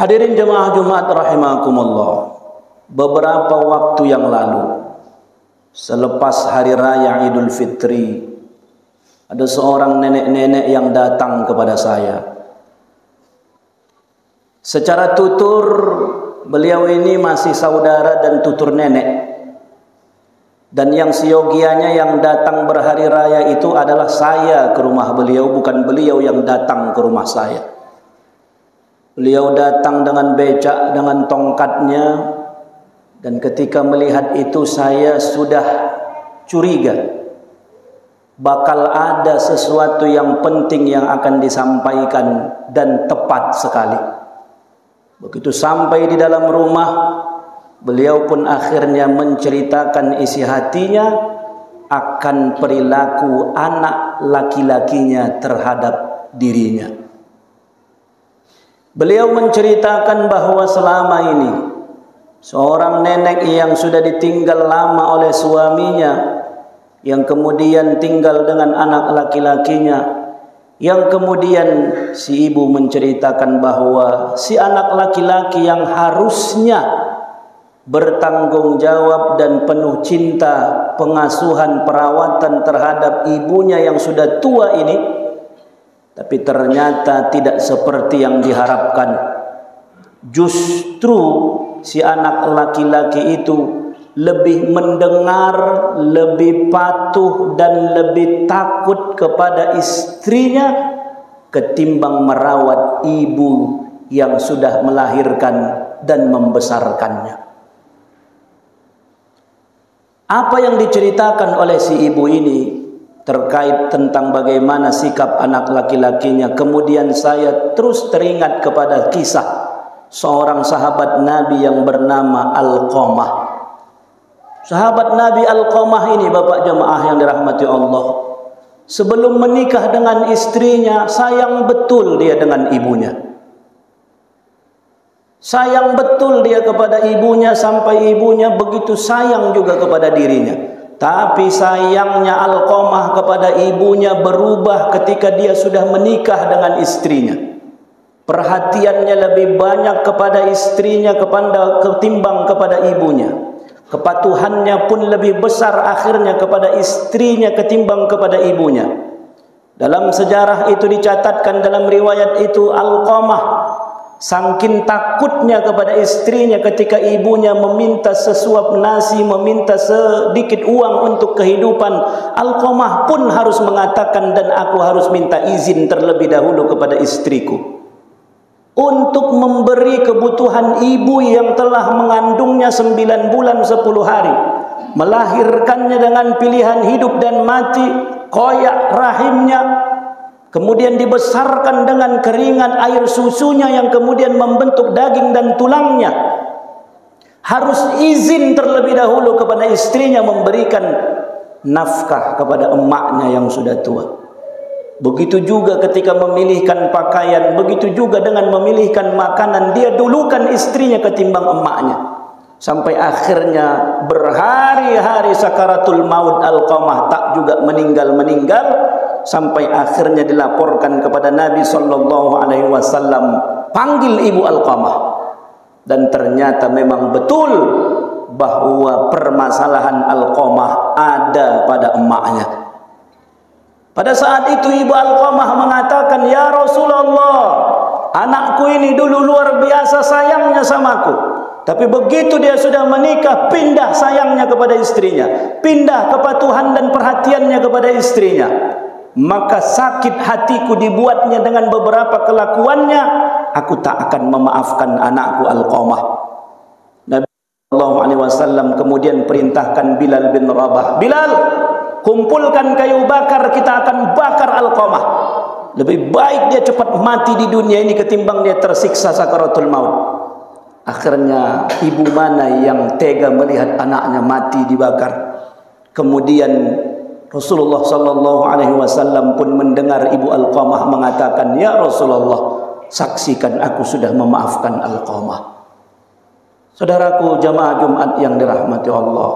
Hadirin jemaah Jumat rahimakumullah. Beberapa waktu yang lalu, selepas hari raya Idul Fitri, ada seorang nenek-nenek yang datang kepada saya. Secara tutur, beliau ini masih saudara dan tutur nenek. Dan yang siogianya yang datang berhari raya itu adalah saya ke rumah beliau, bukan beliau yang datang ke rumah saya. Beliau datang dengan becak, dengan tongkatnya, dan ketika melihat itu saya sudah curiga bakal ada sesuatu yang penting yang akan disampaikan dan tepat sekali. Begitu sampai di dalam rumah, beliau pun akhirnya menceritakan isi hatinya akan perilaku anak laki-lakinya terhadap dirinya. Beliau menceritakan bahwa selama ini seorang nenek yang sudah ditinggal lama oleh suaminya, yang kemudian tinggal dengan anak laki-lakinya, yang kemudian si ibu menceritakan bahwa si anak laki-laki yang harusnya bertanggung jawab dan penuh cinta, pengasuhan, perawatan terhadap ibunya yang sudah tua ini, tapi ternyata tidak seperti yang diharapkan. Justru si anak laki-laki itu lebih mendengar, lebih patuh dan lebih takut kepada istrinya ketimbang merawat ibu yang sudah melahirkan dan membesarkannya. Apa yang diceritakan oleh si ibu ini terkait tentang bagaimana sikap anak laki-lakinya, kemudian saya terus teringat kepada kisah seorang sahabat Nabi yang bernama Alqamah. Sahabat Nabi Alqamah ini, bapak jemaah yang dirahmati Allah, sebelum menikah dengan istrinya, sayang betul dia dengan ibunya. Sayang betul dia kepada ibunya, sampai ibunya begitu sayang juga kepada dirinya. Tapi sayangnya Alqamah kepada ibunya berubah ketika dia sudah menikah dengan istrinya. Perhatiannya lebih banyak kepada istrinya ketimbang kepada ibunya. Kepatuhannya pun lebih besar akhirnya kepada istrinya ketimbang kepada ibunya. Dalam sejarah itu dicatatkan, dalam riwayat itu, Alqamah saking takutnya kepada istrinya ketika ibunya meminta sesuap nasi, meminta sedikit uang untuk kehidupan, Alqamah pun harus mengatakan, dan aku harus minta izin terlebih dahulu kepada istriku untuk memberi kebutuhan ibu yang telah mengandungnya 9 bulan 10 hari, melahirkannya dengan pilihan hidup dan mati, koyak rahimnya, kemudian dibesarkan dengan keringat air susunya yang kemudian membentuk daging dan tulangnya. Harus izin terlebih dahulu kepada istrinya memberikan nafkah kepada emaknya yang sudah tua. Begitu juga ketika memilihkan pakaian, begitu juga dengan memilihkan makanan, dia dulukan istrinya ketimbang emaknya. Sampai akhirnya berhari-hari sakaratul maut Alqamah tak juga meninggal, sampai akhirnya dilaporkan kepada Nabi SAW, panggil ibu Alqamah. Dan ternyata memang betul bahwa permasalahan Alqamah ada pada emaknya. Pada saat itu ibu Alqamah mengatakan, "Ya Rasulullah, anakku ini dulu luar biasa sayangnya samaku. Tapi begitu dia sudah menikah, pindah sayangnya kepada istrinya, pindah kepatuhan dan perhatiannya kepada istrinya. Maka sakit hatiku dibuatnya dengan beberapa kelakuannya, aku tak akan memaafkan anakku Alqamah." Nabi SAW kemudian perintahkan Bilal bin Rabah, "Bilal, kumpulkan kayu bakar, kita akan bakar Alqamah. Lebih baik dia cepat mati di dunia ini ketimbang dia tersiksa sakaratul maut." Akhirnya ibu mana yang tega melihat anaknya mati dibakar? Kemudian Rasulullah SAW pun mendengar ibu Alqamah mengatakan, "Ya Rasulullah, saksikan aku sudah memaafkan Alqamah." Saudaraku jamaah Jumat yang dirahmati Allah,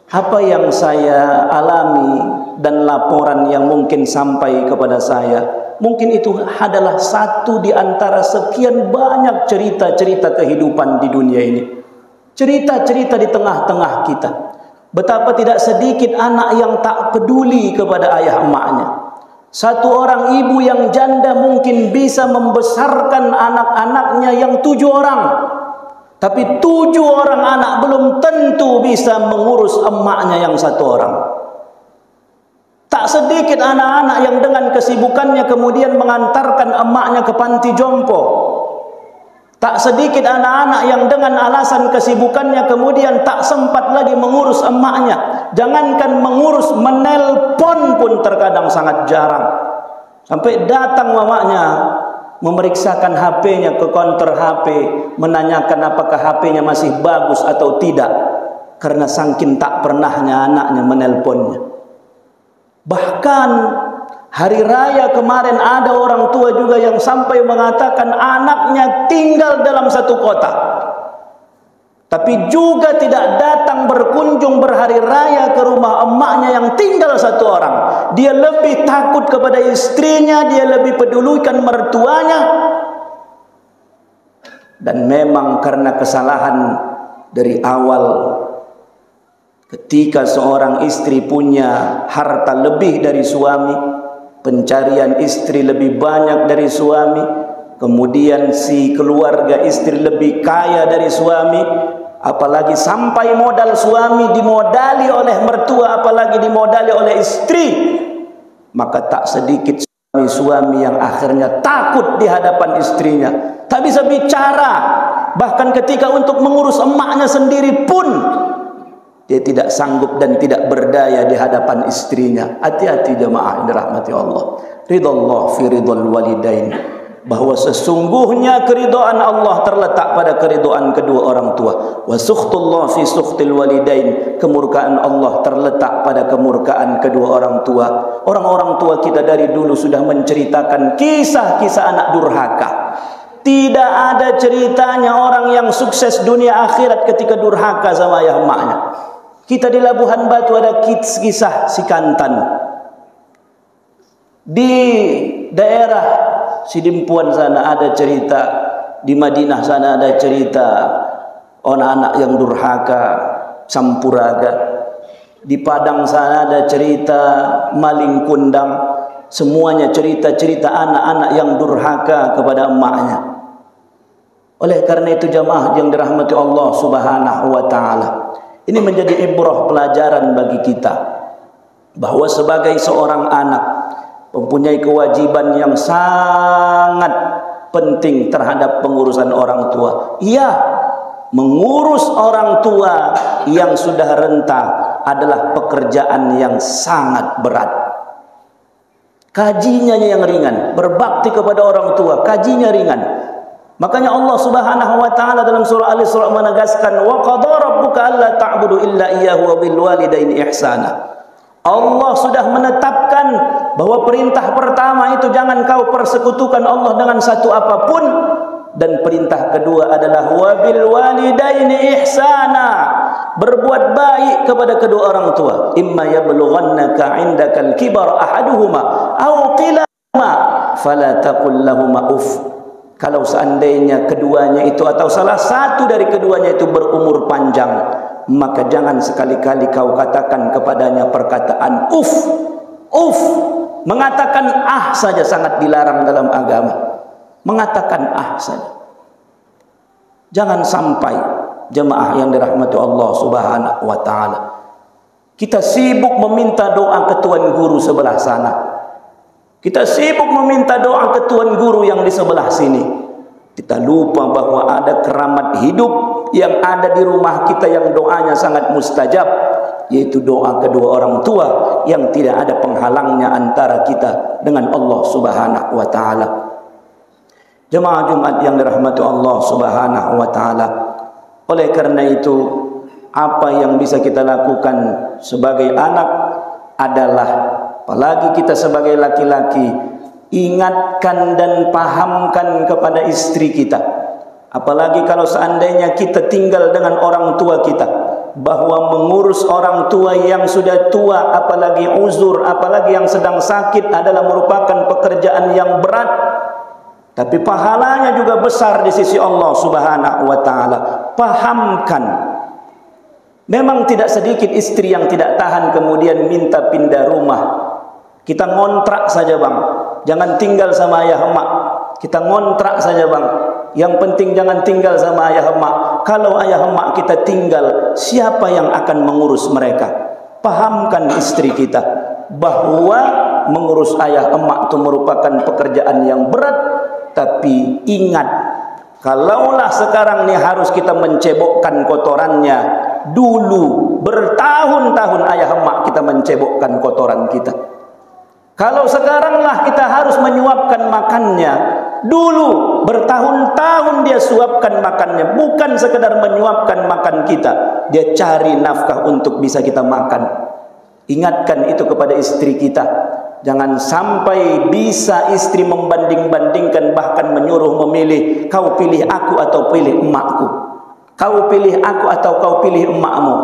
apa yang saya alami dan laporan yang mungkin sampai kepada saya, mungkin itu adalah satu di antara sekian banyak cerita-cerita kehidupan di dunia ini. Cerita-cerita di tengah-tengah kita. Betapa tidak sedikit anak yang tak peduli kepada ayah emaknya. Satu orang ibu yang janda mungkin bisa membesarkan anak-anaknya yang 7 orang. Tapi 7 orang anak belum tentu bisa mengurus emaknya yang 1 orang. Tak sedikit anak-anak yang dengan kesibukannya kemudian mengantarkan emaknya ke panti jompo. Tak sedikit anak-anak yang dengan alasan kesibukannya kemudian tak sempat lagi mengurus emaknya. Jangankan mengurus, menelpon pun terkadang sangat jarang. Sampai datang mamanya memeriksakan HP-nya ke konter HP, menanyakan apakah HP-nya masih bagus atau tidak, karena saking tak pernahnya anaknya menelponnya. Bahkan hari raya kemarin ada orang tua juga yang sampai mengatakan anaknya tinggal dalam satu kota, tapi juga tidak datang berkunjung berhari raya ke rumah emaknya yang tinggal 1 orang. Dia lebih takut kepada istrinya, dia lebih pedulikan mertuanya. Dan memang karena kesalahan dari awal, ketika seorang istri punya harta lebih dari suami, pencarian istri lebih banyak dari suami, kemudian si keluarga istri lebih kaya dari suami, apalagi sampai modal suami dimodali oleh mertua, apalagi dimodali oleh istri, maka tak sedikit suami yang akhirnya takut di hadapan istrinya, tak bisa bicara. Bahkan ketika untuk mengurus emaknya sendiri pun dia tidak sanggup dan tidak berdaya di hadapan istrinya. Hati-hati jemaah yang dirahmati Allah. Ridallah fi ridal walidain. Bahwa sesungguhnya keridhaan Allah terletak pada keridhaan kedua orang tua. Wa sukhtullah fi sukhtil walidain. Kemurkaan Allah terletak pada kemurkaan kedua orang tua. Orang-orang tua kita dari dulu sudah menceritakan kisah-kisah anak durhaka. Tidak ada ceritanya orang yang sukses dunia akhirat ketika durhaka sama ayah emaknya. Kita di Labuhan Batu ada kisah si Kantan. Di daerah Sidimpuan sana ada cerita, di Madinah sana ada cerita anak-anak yang durhaka, sampuraga. Di Padang sana ada cerita maling kundang. Semuanya cerita-cerita anak-anak yang durhaka kepada emaknya. Oleh karena itu jamaah yang dirahmati Allah Subhanahu wa taala, ini menjadi ibrah pelajaran bagi kita bahwa sebagai seorang anak mempunyai kewajiban yang sangat penting terhadap pengurusan orang tua. Iya, mengurus orang tua yang sudah renta adalah pekerjaan yang sangat berat. Kajinya yang ringan, berbakti kepada orang tua, kajinya ringan. Makanya Allah Subhanahu wa taala dalam surah Al-Isra menegaskan, wa qadara rabbuka alla ta'budu illa iyyahu wa bil walidaini ihsana. Allah sudah menetapkan bahwa perintah pertama itu jangan kau persekutukan Allah dengan satu apapun, dan perintah kedua adalah wabil walidaini ihsana, berbuat baik kepada kedua orang tua. Imma yablughannaka 'indakal kibar ahaduhuma aw kilahuma fala taqul lahumā uff. Kalau seandainya keduanya itu atau salah satu dari keduanya itu berumur panjang, maka jangan sekali-kali kau katakan kepadanya perkataan uf. Uf, mengatakan ah saja sangat dilarang dalam agama. Mengatakan ah saja. Jangan sampai jemaah yang dirahmati Allah Subhanahu wa taala, kita sibuk meminta doa ke tuan guru sebelah sana. Kita sibuk meminta doa ke tuan guru yang di sebelah sini. Kita lupa bahwa ada keramat hidup yang ada di rumah kita yang doanya sangat mustajab, yaitu doa kedua orang tua yang tidak ada penghalangnya antara kita dengan Allah Subhanahu wa taala. Jemaah Jumat yang dirahmati Allah Subhanahu wa taala, oleh karena itu apa yang bisa kita lakukan sebagai anak adalah, apalagi kita sebagai laki-laki, ingatkan dan pahamkan kepada istri kita. Apalagi kalau seandainya kita tinggal dengan orang tua kita, bahwa mengurus orang tua yang sudah tua, apalagi uzur, apalagi yang sedang sakit, adalah merupakan pekerjaan yang berat, tapi pahalanya juga besar di sisi Allah Subhanahu wa taala. Pahamkan. Memang tidak sedikit istri yang tidak tahan kemudian minta pindah rumah. Kita ngontrak saja bang, jangan tinggal sama ayah emak. Kita ngontrak saja bang, yang penting jangan tinggal sama ayah emak. Kalau ayah emak kita tinggal, siapa yang akan mengurus mereka? Pahamkan istri kita bahwa mengurus ayah emak itu merupakan pekerjaan yang berat. Tapi ingat, kalaulah sekarang ini harus kita mencebokkan kotorannya, dulu bertahun-tahun ayah emak kita mencebokkan kotoran kita. Kalau sekaranglah kita harus menyuapkan makannya, dulu bertahun-tahun dia suapkan makannya. Bukan sekedar menyuapkan makan kita, dia cari nafkah untuk bisa kita makan. Ingatkan itu kepada istri kita. Jangan sampai bisa istri membanding-bandingkan, bahkan menyuruh memilih, kau pilih aku atau pilih emakku, kau pilih aku atau kau pilih emakmu,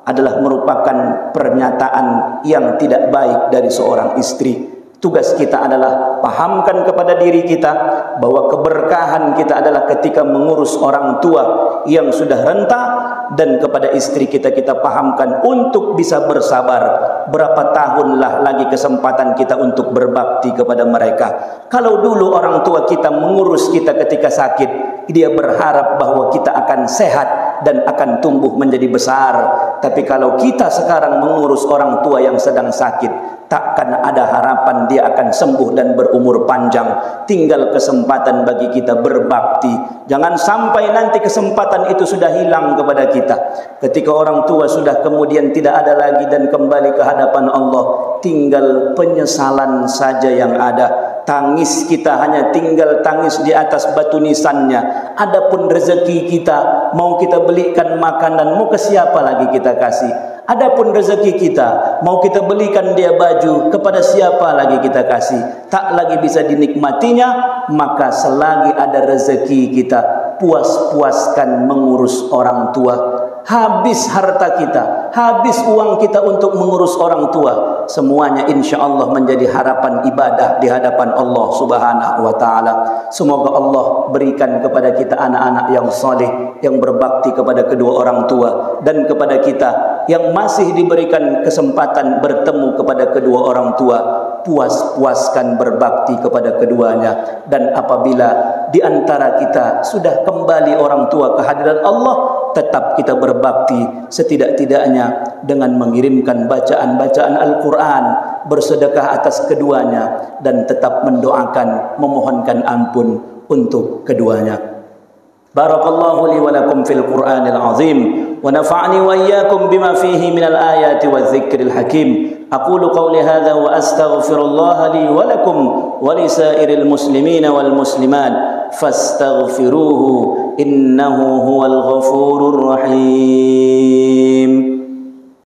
adalah merupakan pernyataan yang tidak baik dari seorang istri. Tugas kita adalah pahamkan kepada diri kita bahwa keberkahan kita adalah ketika mengurus orang tua yang sudah renta, dan kepada istri kita pahamkan untuk bisa bersabar. Berapa tahunlah lagi kesempatan kita untuk berbakti kepada mereka. Kalau dulu orang tua kita mengurus kita ketika sakit, dia berharap bahwa kita akan sehat dan akan tumbuh menjadi besar. Tapi kalau kita sekarang mengurus orang tua yang sedang sakit, takkan ada harapan dia akan sembuh dan berumur panjang. Tinggal kesempatan bagi kita berbakti. Jangan sampai nanti kesempatan itu sudah hilang kepada kita. Ketika orang tua sudah kemudian tidak ada lagi dan kembali ke hadapan Allah, tinggal penyesalan saja yang ada. Tangis kita hanya tinggal tangis di atas batu nisannya. Adapun rezeki kita, mau kita belikan makanan, mau ke siapa lagi kita kasih? Adapun rezeki kita, mau kita belikan dia baju, kepada siapa lagi kita kasih? Tak lagi bisa dinikmatinya. Maka selagi ada rezeki kita, puas-puaskan mengurus orang tua. Habis harta kita, habis uang kita untuk mengurus orang tua, semuanya insya Allah menjadi harapan ibadah di hadapan Allah Subhanahu wa ta'ala. Semoga Allah berikan kepada kita anak-anak yang saleh, yang berbakti kepada kedua orang tua, dan kepada kita yang masih diberikan kesempatan bertemu kepada kedua orang tua, puas-puaskan berbakti kepada keduanya. Dan apabila di antara kita sudah kembali orang tua ke hadirat Allah, tetap kita berbakti setidak-tidaknya dengan mengirimkan bacaan-bacaan Al-Quran, bersedekah atas keduanya, dan tetap mendoakan, memohonkan ampun untuk keduanya. Barakallahu li wa lakum fil Qur'anil azim, wa nafa'ani wa iyyakum bima fihi minal ayati wa dzikril hakim. Aqulu qawli hadza wa astaghfirullaha li wa lakum wa lisairil muslimina wal muslimat fastaghfiruhu innahu huwal ghafurur rahim.